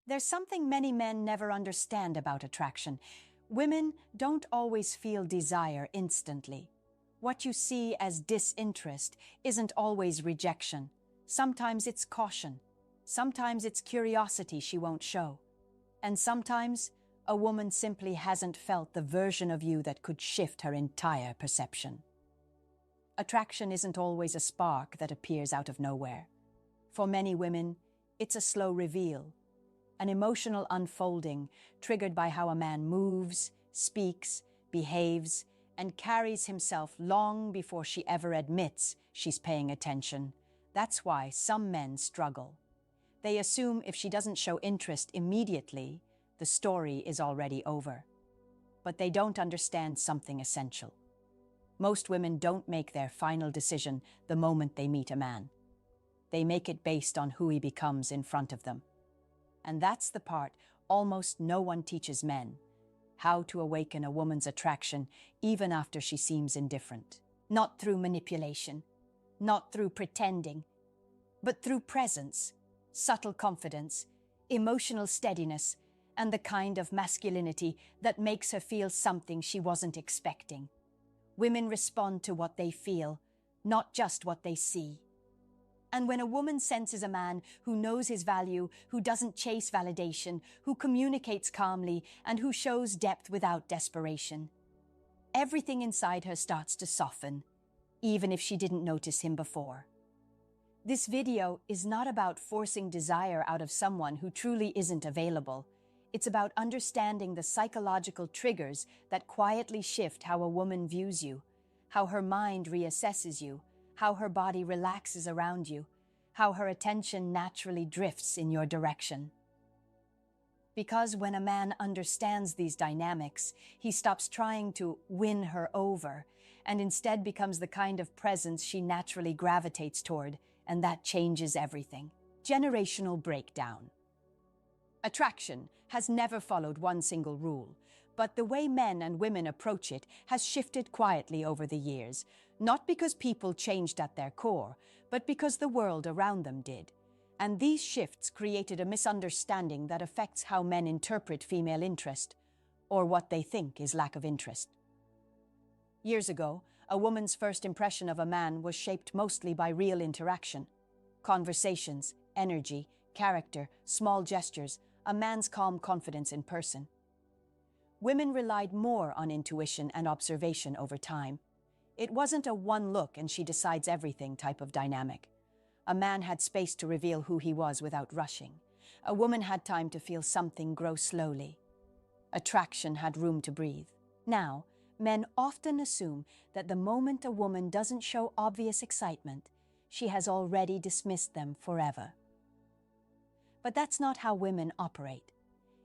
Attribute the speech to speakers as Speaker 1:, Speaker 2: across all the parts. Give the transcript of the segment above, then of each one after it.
Speaker 1: There's something many men never understand about attraction. Women don't always feel desire instantly. What you see as disinterest isn't always rejection. Sometimes it's caution. Sometimes it's curiosity she won't show. And sometimes a woman simply hasn't felt the version of you that could shift her entire perception. Attraction isn't always a spark that appears out of nowhere. For many women, it's a slow reveal, an emotional unfolding triggered by how a man moves, speaks, behaves, and carries himself long before she ever admits she's paying attention. That's why some men struggle. They assume if she doesn't show interest immediately, the story is already over. But they don't understand something essential. Most women don't make their final decision the moment they meet a man. They make it based on who he becomes in front of them. And that's the part almost no one teaches men: how to awaken a woman's attraction even after she seems indifferent. Not through manipulation, not through pretending, but through presence, subtle confidence, emotional steadiness, and the kind of masculinity that makes her feel something she wasn't expecting. Women respond to what they feel, not just what they see. And when a woman senses a man who knows his value, who doesn't chase validation, who communicates calmly, and who shows depth without desperation, everything inside her starts to soften, even if she didn't notice him before. This video is not about forcing desire out of someone who truly isn't available. It's about understanding the psychological triggers that quietly shift how a woman views you, how her mind reassesses you, how her body relaxes around you, how her attention naturally drifts in your direction. Because when a man understands these dynamics, he stops trying to win her over and instead becomes the kind of presence she naturally gravitates toward, and that changes everything. Generational breakdown. Attraction has never followed one single rule, but the way men and women approach it has shifted quietly over the years, not because people changed at their core, but because the world around them did. And these shifts created a misunderstanding that affects how men interpret female interest, or what they think is lack of interest. Years ago, a woman's first impression of a man was shaped mostly by real interaction. Conversations, energy, character, small gestures, a man's calm confidence in person. Women relied more on intuition and observation over time. It wasn't a one look and she decides everything type of dynamic. A man had space to reveal who he was without rushing. A woman had time to feel something grow slowly. Attraction had room to breathe. Now, men often assume that the moment a woman doesn't show obvious excitement, she has already dismissed them forever. But that's not how women operate.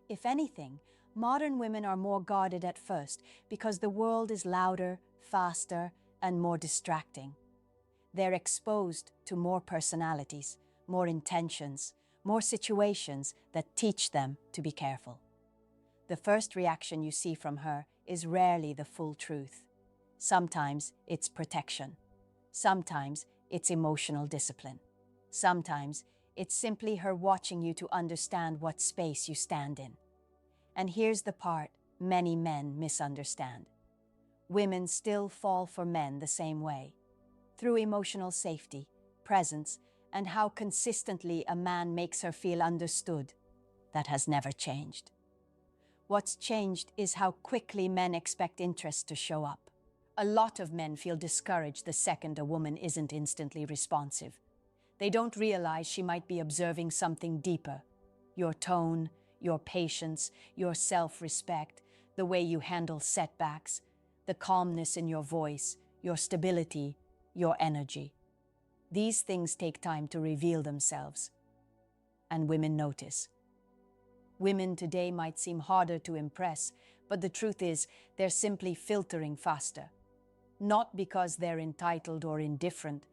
Speaker 1: If anything, modern women are more guarded at first because the world is louder, faster, and more distracting. They're exposed to more personalities, more intentions, more situations that teach them to be careful. The first reaction you see from her is rarely the full truth. Sometimes it's protection. Sometimes it's emotional discipline. Sometimes it's simply her watching you to understand what space you stand in. And here's the part many men misunderstand. Women still fall for men the same way, through emotional safety, presence, and how consistently a man makes her feel understood. That has never changed. What's changed is how quickly men expect interest to show up. A lot of men feel discouraged the second a woman isn't instantly responsive. They don't realize she might be observing something deeper. Your tone, your patience, your self-respect, the way you handle setbacks, the calmness in your voice, your stability, your energy. These things take time to reveal themselves. And women notice. Women today might seem harder to impress, but the truth is they're simply filtering faster. Not because they're entitled or indifferent,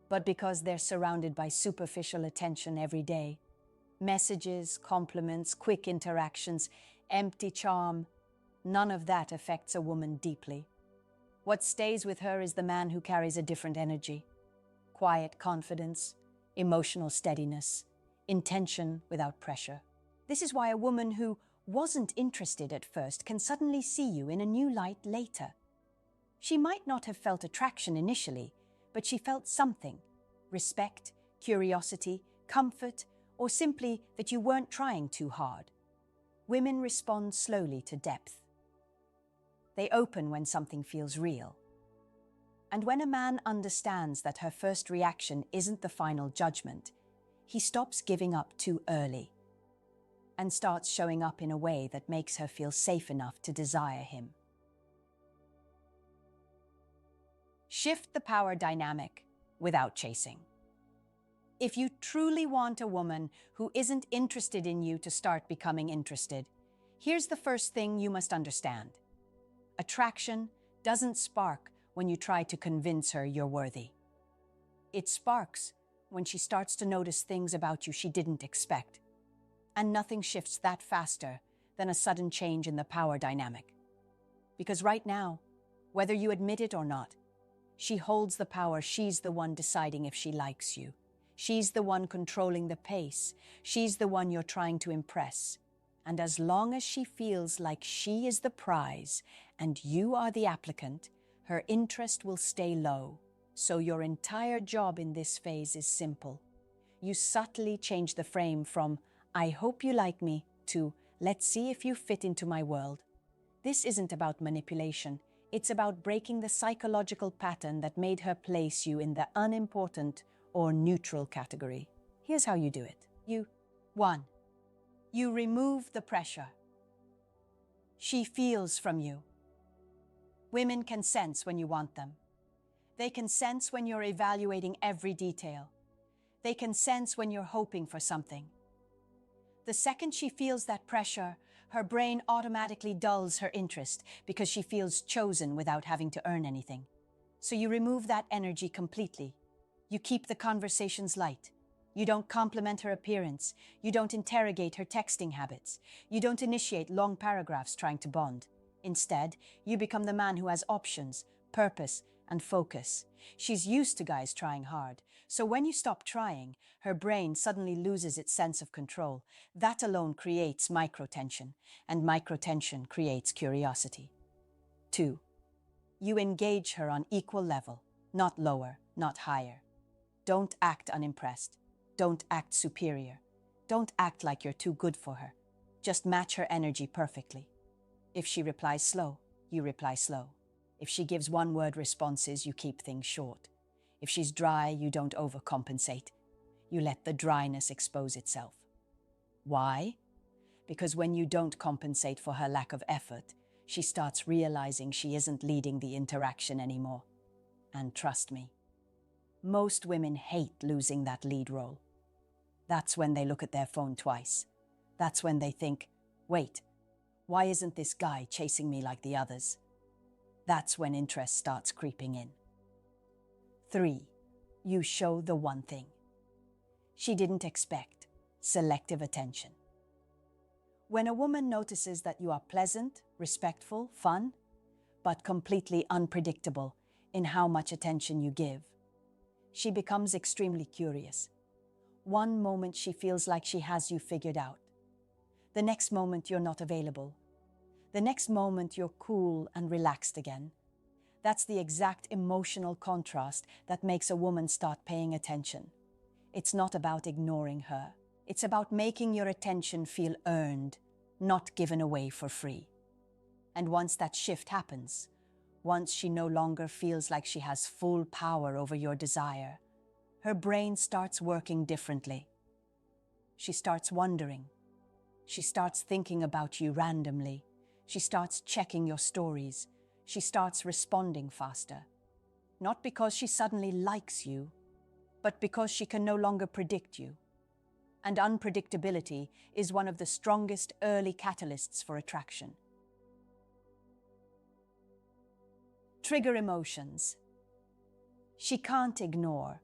Speaker 1: but because they're surrounded by superficial attention every day. Messages, compliments, quick interactions, empty charm, none of that affects a woman deeply. What stays with her is the man who carries a different energy. Quiet confidence, emotional steadiness, intention without pressure. This is why a woman who wasn't interested at first can suddenly see you in a new light later. She might not have felt attraction initially, but she felt something: respect, curiosity, comfort, or simply that you weren't trying too hard. Women respond slowly to depth. They open when something feels real. And when a man understands that her first reaction isn't the final judgment, he stops giving up too early and starts showing up in a way that makes her feel safe enough to desire him. Shift the power dynamic without chasing. If you truly want a woman who isn't interested in you to start becoming interested, here's the first thing you must understand. Attraction doesn't spark when you try to convince her you're worthy. It sparks when she starts to notice things about you she didn't expect. And nothing shifts that faster than a sudden change in the power dynamic. Because right now, whether you admit it or not, she holds the power. She's the one deciding if she likes you. She's the one controlling the pace. She's the one you're trying to impress. And as long as she feels like she is the prize and you are the applicant, her interest will stay low. So your entire job in this phase is simple. You subtly change the frame from "I hope you like me" to "let's see if you fit into my world." This isn't about manipulation. It's about breaking the psychological pattern that made her place you in the unimportant or neutral category. Here's how you do it. 1. You remove the pressure. She feels from you. Women can sense when you want them. They can sense when you're evaluating every detail. They can sense when you're hoping for something. The second she feels that pressure, her brain automatically dulls her interest because she feels chosen without having to earn anything. So you remove that energy completely. You keep the conversations light. You don't compliment her appearance. You don't interrogate her texting habits. You don't initiate long paragraphs trying to bond. Instead, you become the man who has options, purpose, and focus. She's used to guys trying hard. So when you stop trying, her brain suddenly loses its sense of control. That alone creates microtension, and microtension creates curiosity. 2. You engage her on equal level, not lower, not higher. Don't act unimpressed. Don't act superior. Don't act like you're too good for her. Just match her energy perfectly. If she replies slow, you reply slow. If she gives one-word responses, you keep things short. If she's dry, you don't overcompensate. You let the dryness expose itself. Why? Because when you don't compensate for her lack of effort, she starts realizing she isn't leading the interaction anymore. And trust me, most women hate losing that lead role. That's when they look at their phone twice. That's when they think, wait, why isn't this guy chasing me like the others? That's when interest starts creeping in. 3. You show the one thing she didn't expect: selective attention. When a woman notices that you are pleasant, respectful, fun, but completely unpredictable in how much attention you give, she becomes extremely curious. One moment she feels like she has you figured out. The next moment you're not available. The next moment you're cool and relaxed again. That's the exact emotional contrast that makes a woman start paying attention. It's not about ignoring her. It's about making your attention feel earned, not given away for free. And once that shift happens, once she no longer feels like she has full power over your desire, her brain starts working differently. She starts wondering. She starts thinking about you randomly. She starts checking your stories. She starts responding faster. Not because she suddenly likes you, but because she can no longer predict you. And unpredictability is one of the strongest early catalysts for attraction. Trigger emotions. She can't ignore.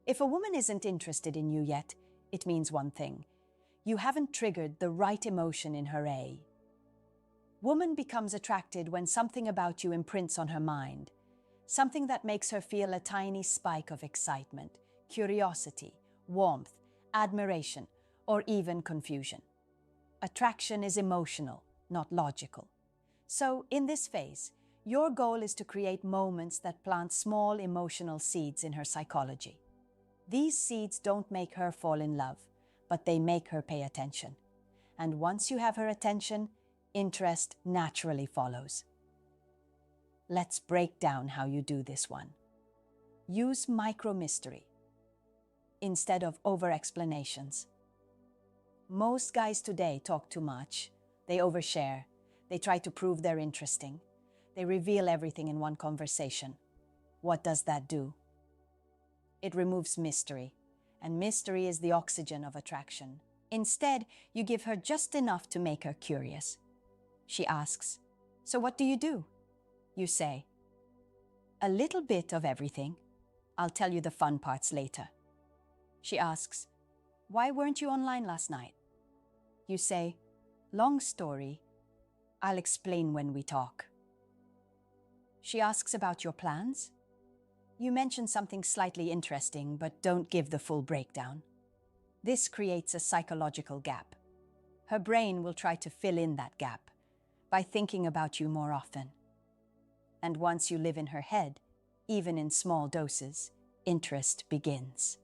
Speaker 1: If a woman isn't interested in you yet, it means one thing: you haven't triggered the right emotion in her. Woman becomes attracted when something about you imprints on her mind, something that makes her feel a tiny spike of excitement, curiosity, warmth, admiration, or even confusion. Attraction is emotional, not logical. So, in this phase, your goal is to create moments that plant small emotional seeds in her psychology. These seeds don't make her fall in love, but they make her pay attention. And once you have her attention, interest naturally follows. Let's break down how you do this one. Use micro-mystery instead of over-explanations. Most guys today talk too much. They overshare. They try to prove they're interesting. They reveal everything in one conversation. What does that do? It removes mystery, and mystery is the oxygen of attraction. Instead, you give her just enough to make her curious. She asks, "So what do you do?" You say, "A little bit of everything. I'll tell you the fun parts later." She asks, "Why weren't you online last night?" You say, "Long story. I'll explain when we talk." She asks about your plans. You mention something slightly interesting, but don't give the full breakdown. This creates a psychological gap. Her brain will try to fill in that gap by thinking about you more often. And once you live in her head, even in small doses, interest begins.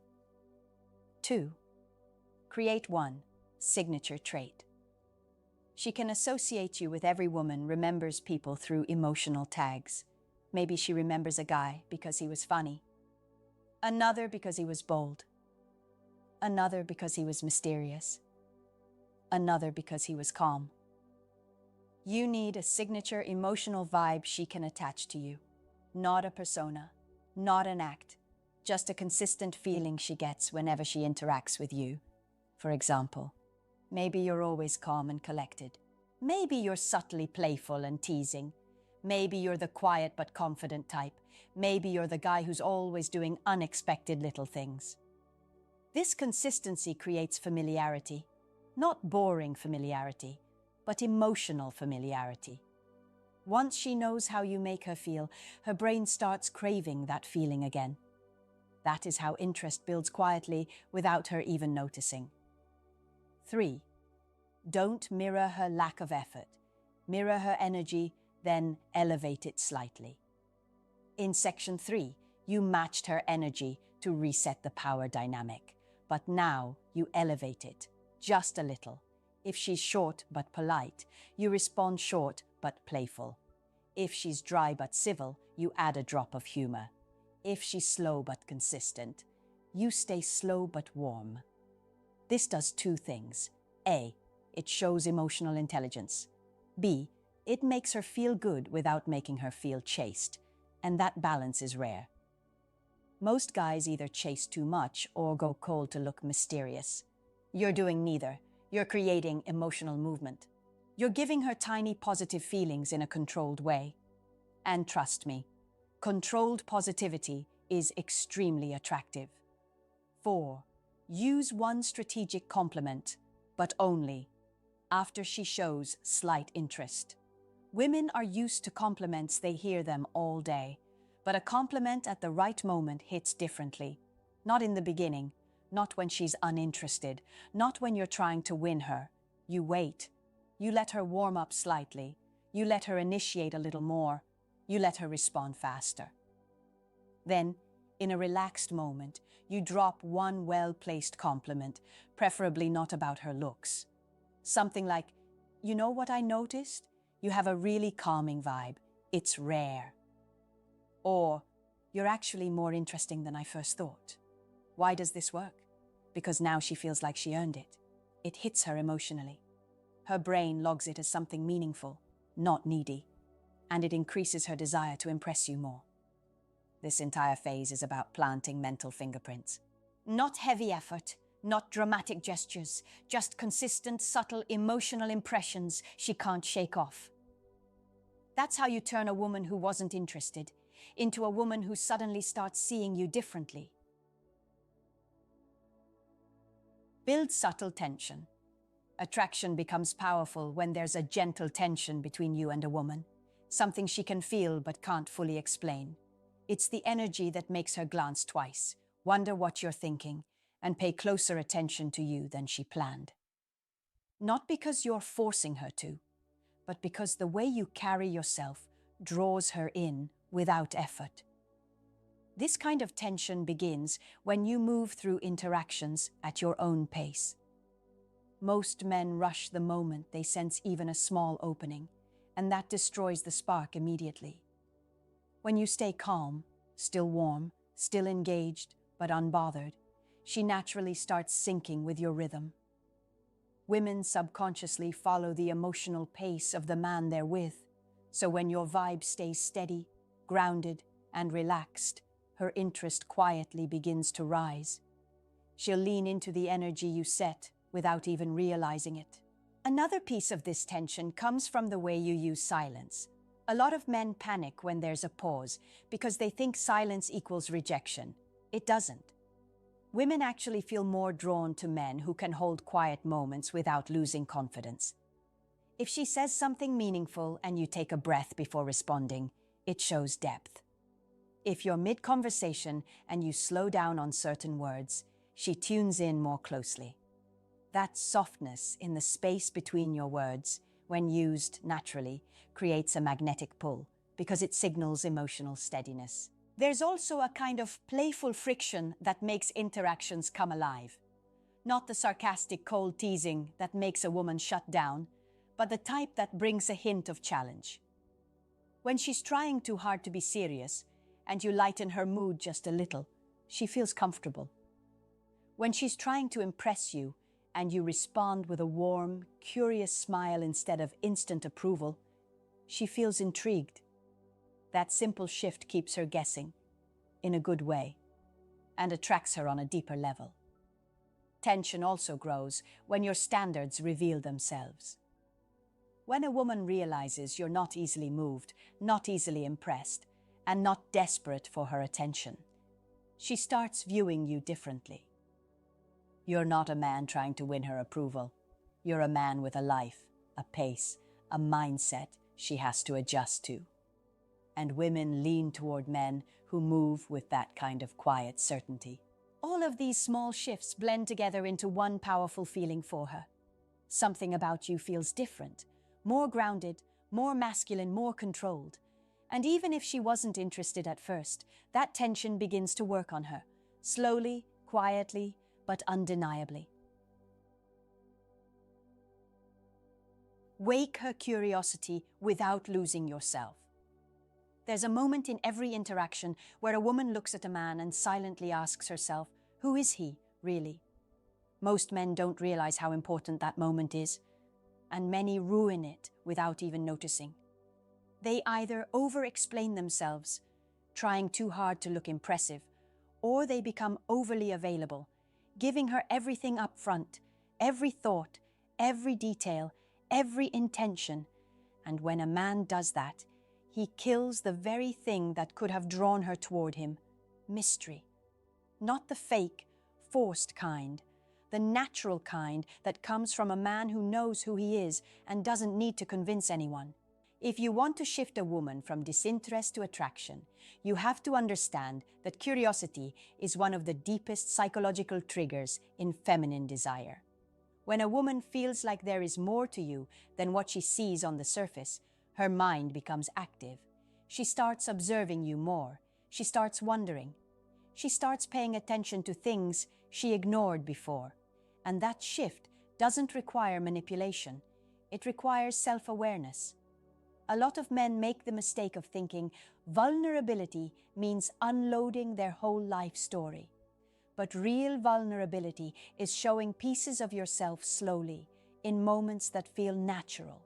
Speaker 1: 2. Create one signature trait. She can associate you with every woman remembers people through emotional tags. Maybe she remembers a guy because he was funny, another because he was bold, another because he was mysterious, another because he was calm. You need a signature emotional vibe she can attach to you, not a persona, not an act, just a consistent feeling she gets whenever she interacts with you. For example, maybe you're always calm and collected. Maybe you're subtly playful and teasing. Maybe you're the quiet but confident type. Maybe you're the guy who's always doing unexpected little things. This consistency creates familiarity, not boring familiarity, but emotional familiarity. Once she knows how you make her feel, her brain starts craving that feeling again. That is how interest builds quietly without her even noticing. 3. Don't mirror her lack of effort. Mirror her energy, then elevate it slightly. In section 3, you matched her energy to reset the power dynamic, but now you elevate it just a little. If she's short but polite, you respond short but playful. If she's dry but civil, you add a drop of humor. If she's slow but consistent, you stay slow but warm. This does two things. A, it shows emotional intelligence. B, it makes her feel good without making her feel chased, and that balance is rare. Most guys either chase too much or go cold to look mysterious. You're doing neither. You're creating emotional movement. You're giving her tiny positive feelings in a controlled way. And trust me, controlled positivity is extremely attractive. 4. Use one strategic compliment, but only after she shows slight interest. Women are used to compliments, they hear them all day. But a compliment at the right moment hits differently. Not in the beginning, not when she's uninterested, not when you're trying to win her. You wait. You let her warm up slightly. You let her initiate a little more. You let her respond faster. Then, in a relaxed moment, you drop one well-placed compliment, preferably not about her looks. Something like, "You know what I noticed? You have a really calming vibe. It's rare." Or, "You're actually more interesting than I first thought." Why does this work? Because now she feels like she earned it. It hits her emotionally. Her brain logs it as something meaningful, not needy, and it increases her desire to impress you more. This entire phase is about planting mental fingerprints. Not heavy effort, not dramatic gestures, just consistent, subtle, emotional impressions she can't shake off. That's how you turn a woman who wasn't interested into a woman who suddenly starts seeing you differently. Build subtle tension. Attraction becomes powerful when there's a gentle tension between you and a woman, something she can feel but can't fully explain. It's the energy that makes her glance twice, wonder what you're thinking, and pay closer attention to you than she planned. Not because you're forcing her to, but because the way you carry yourself draws her in without effort. This kind of tension begins when you move through interactions at your own pace. Most men rush the moment they sense even a small opening, and that destroys the spark immediately. When you stay calm, still warm, still engaged, but unbothered, she naturally starts syncing with your rhythm. Women subconsciously follow the emotional pace of the man they're with, so when your vibe stays steady, grounded, and relaxed, her interest quietly begins to rise. She'll lean into the energy you set without even realizing it. Another piece of this tension comes from the way you use silence. A lot of men panic when there's a pause because they think silence equals rejection. It doesn't. Women actually feel more drawn to men who can hold quiet moments without losing confidence. If she says something meaningful and you take a breath before responding, it shows depth. If you're mid-conversation and you slow down on certain words, she tunes in more closely. That softness in the space between your words, when used naturally, creates a magnetic pull because it signals emotional steadiness. There's also a kind of playful friction that makes interactions come alive. Not the sarcastic cold teasing that makes a woman shut down, but the type that brings a hint of challenge. When she's trying too hard to be serious, and you lighten her mood just a little, she feels comfortable. When she's trying to impress you, and you respond with a warm, curious smile instead of instant approval, she feels intrigued. That simple shift keeps her guessing, in a good way, and attracts her on a deeper level. Tension also grows when your standards reveal themselves. When a woman realizes you're not easily moved, not easily impressed, and not desperate for her attention, she starts viewing you differently. You're not a man trying to win her approval. You're a man with a life, a pace, a mindset she has to adjust to. And women lean toward men who move with that kind of quiet certainty. All of these small shifts blend together into one powerful feeling for her. Something about you feels different, more grounded, more masculine, more controlled. And even if she wasn't interested at first, that tension begins to work on her, slowly, quietly, but undeniably. Wake her curiosity without losing yourself. There's a moment in every interaction where a woman looks at a man and silently asks herself, who is he, really? Most men don't realize how important that moment is, and many ruin it without even noticing. They either over-explain themselves, trying too hard to look impressive, or they become overly available, giving her everything up front, every thought, every detail, every intention. And when a man does that, he kills the very thing that could have drawn her toward him: mystery. Not the fake, forced kind, the natural kind that comes from a man who knows who he is and doesn't need to convince anyone. If you want to shift a woman from disinterest to attraction, you have to understand that curiosity is one of the deepest psychological triggers in feminine desire. When a woman feels like there is more to you than what she sees on the surface, her mind becomes active. She starts observing you more. She starts wondering. She starts paying attention to things she ignored before. And that shift doesn't require manipulation. It requires self-awareness. A lot of men make the mistake of thinking vulnerability means unloading their whole life story. But real vulnerability is showing pieces of yourself slowly, in moments that feel natural.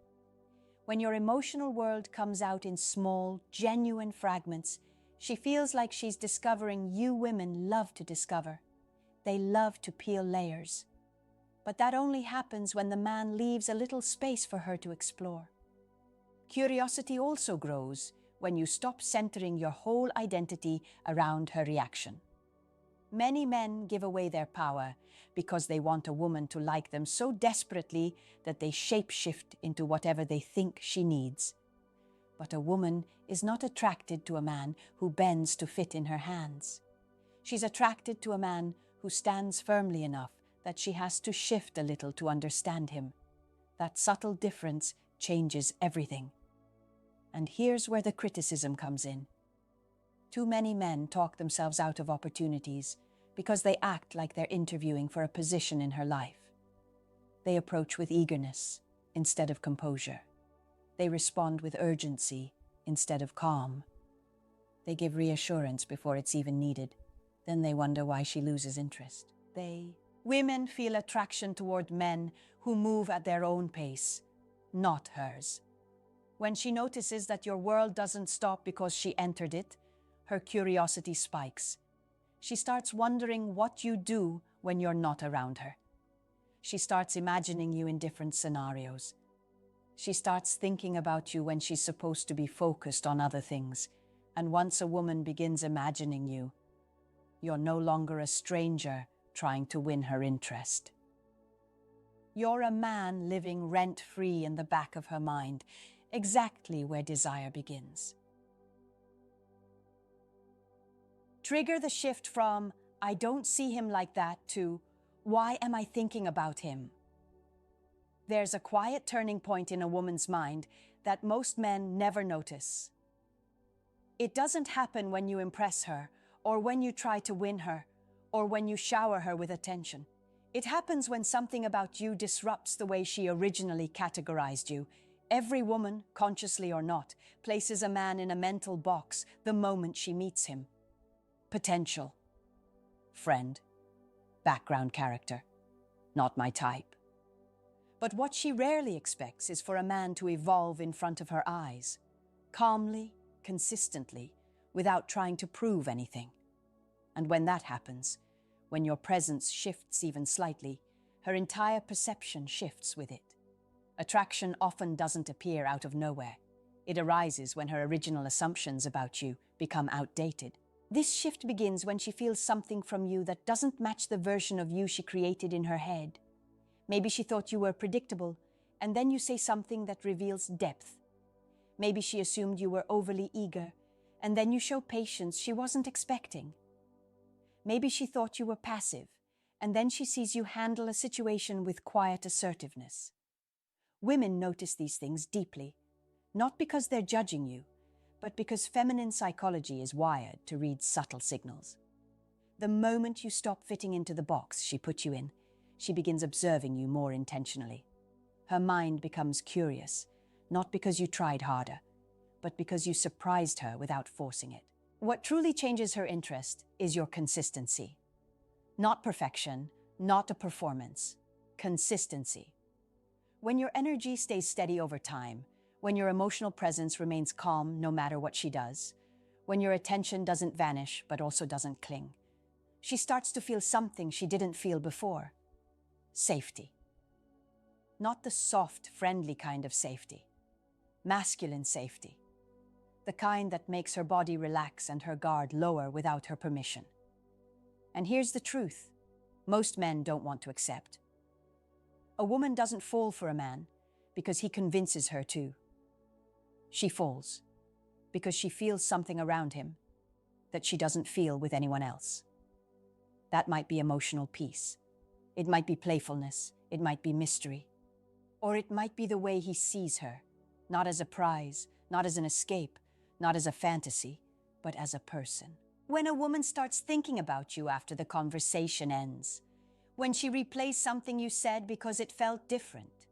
Speaker 1: When your emotional world comes out in small, genuine fragments, she feels like she's discovering you women love to discover. They love to peel layers. But that only happens when the man leaves a little space for her to explore. Curiosity also grows when you stop centering your whole identity around her reaction. Many men give away their power because they want a woman to like them so desperately that they shape-shift into whatever they think she needs. But a woman is not attracted to a man who bends to fit in her hands. She's attracted to a man who stands firmly enough that she has to shift a little to understand him. That subtle difference changes everything. And here's where the criticism comes in. Too many men talk themselves out of opportunities because they act like they're interviewing for a position in her life. They approach with eagerness instead of composure. They respond with urgency instead of calm. They give reassurance before it's even needed. Then they wonder why she loses interest. Women feel attraction toward men who move at their own pace, not hers. When she notices that your world doesn't stop because she entered it, her curiosity spikes. She starts wondering what you do when you're not around her. She starts imagining you in different scenarios. She starts thinking about you when she's supposed to be focused on other things. And once a woman begins imagining you, you're no longer a stranger trying to win her interest. You're a man living rent-free in the back of her mind, exactly where desire begins. Trigger the shift from, I don't see him like that, to, why am I thinking about him? There's a quiet turning point in a woman's mind that most men never notice. It doesn't happen when you impress her, or when you try to win her, or when you shower her with attention. It happens when something about you disrupts the way she originally categorized you. Every woman, consciously or not, places a man in a mental box the moment she meets him. Potential. Friend. Background character. Not my type. But what she rarely expects is for a man to evolve in front of her eyes, calmly, consistently, without trying to prove anything. And when that happens, when your presence shifts even slightly, her entire perception shifts with it. Attraction often doesn't appear out of nowhere. It arises when her original assumptions about you become outdated. This shift begins when she feels something from you that doesn't match the version of you she created in her head. Maybe she thought you were predictable, and then you say something that reveals depth. Maybe she assumed you were overly eager, and then you show patience she wasn't expecting. Maybe she thought you were passive, and then she sees you handle a situation with quiet assertiveness. Women notice these things deeply, not because they're judging you, but because feminine psychology is wired to read subtle signals. The moment you stop fitting into the box she put you in, she begins observing you more intentionally. Her mind becomes curious, not because you tried harder, but because you surprised her without forcing it. What truly changes her interest is your consistency. Not perfection, not a performance. Consistency. When your energy stays steady over time, when your emotional presence remains calm no matter what she does, when your attention doesn't vanish but also doesn't cling, she starts to feel something she didn't feel before. Safety. Not the soft, friendly kind of safety. Masculine safety. The kind that makes her body relax and her guard lower without her permission. And here's the truth most men don't want to accept. A woman doesn't fall for a man because he convinces her to. She falls because she feels something around him that she doesn't feel with anyone else. That might be emotional peace. It might be playfulness. It might be mystery. Or it might be the way he sees her, not as a prize, not as an escape, not as a fantasy, but as a person. When a woman starts thinking about you after the conversation ends, when she replays something you said because it felt different,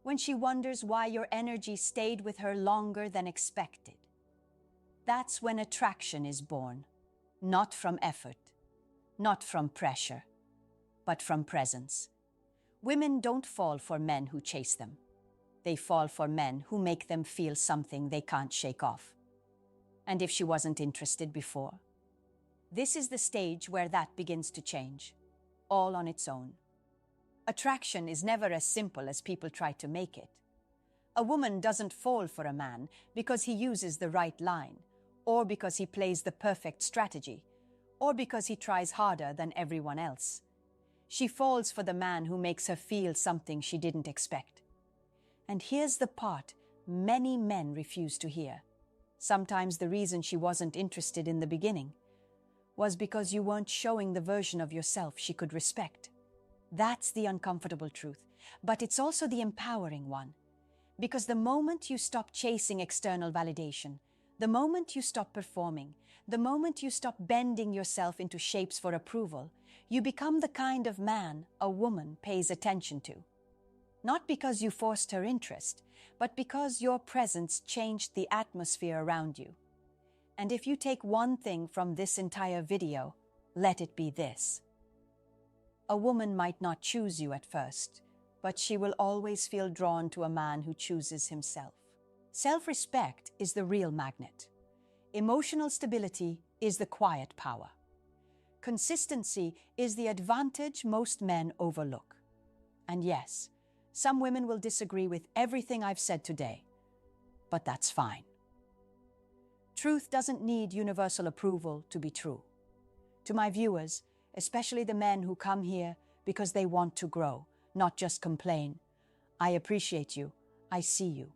Speaker 1: when she wonders why your energy stayed with her longer than expected, that's when attraction is born, not from effort, not from pressure, but from presence. Women don't fall for men who chase them. They fall for men who make them feel something they can't shake off. And if she wasn't interested before, this is the stage where that begins to change, all on its own. Attraction is never as simple as people try to make it. A woman doesn't fall for a man because he uses the right line, or because he plays the perfect strategy, or because he tries harder than everyone else. She falls for the man who makes her feel something she didn't expect. And here's the part many men refuse to hear. Sometimes the reason she wasn't interested in the beginning was because you weren't showing the version of yourself she could respect. That's the uncomfortable truth, but it's also the empowering one. Because the moment you stop chasing external validation, the moment you stop performing, the moment you stop bending yourself into shapes for approval, you become the kind of man a woman pays attention to. Not because you forced her interest, but because your presence changed the atmosphere around you. And if you take one thing from this entire video, let it be this. A woman might not choose you at first, but she will always feel drawn to a man who chooses himself. Self-respect is the real magnet. Emotional stability is the quiet power. Consistency is the advantage most men overlook. And yes, some women will disagree with everything I've said today, but that's fine. Truth doesn't need universal approval to be true. To my viewers, especially the men who come here because they want to grow, not just complain, I appreciate you, I see you,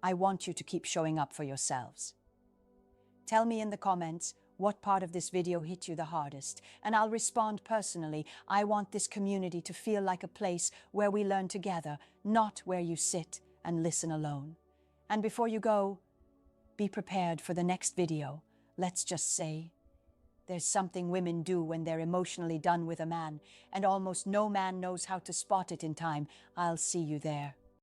Speaker 1: I want you to keep showing up for yourselves. Tell me in the comments what part of this video hit you the hardest, and I'll respond personally. I want this community to feel like a place where we learn together, not where you sit and listen alone. And before you go, be prepared for the next video. Let's just say, there's something women do when they're emotionally done with a man, and almost no man knows how to spot it in time. I'll see you there.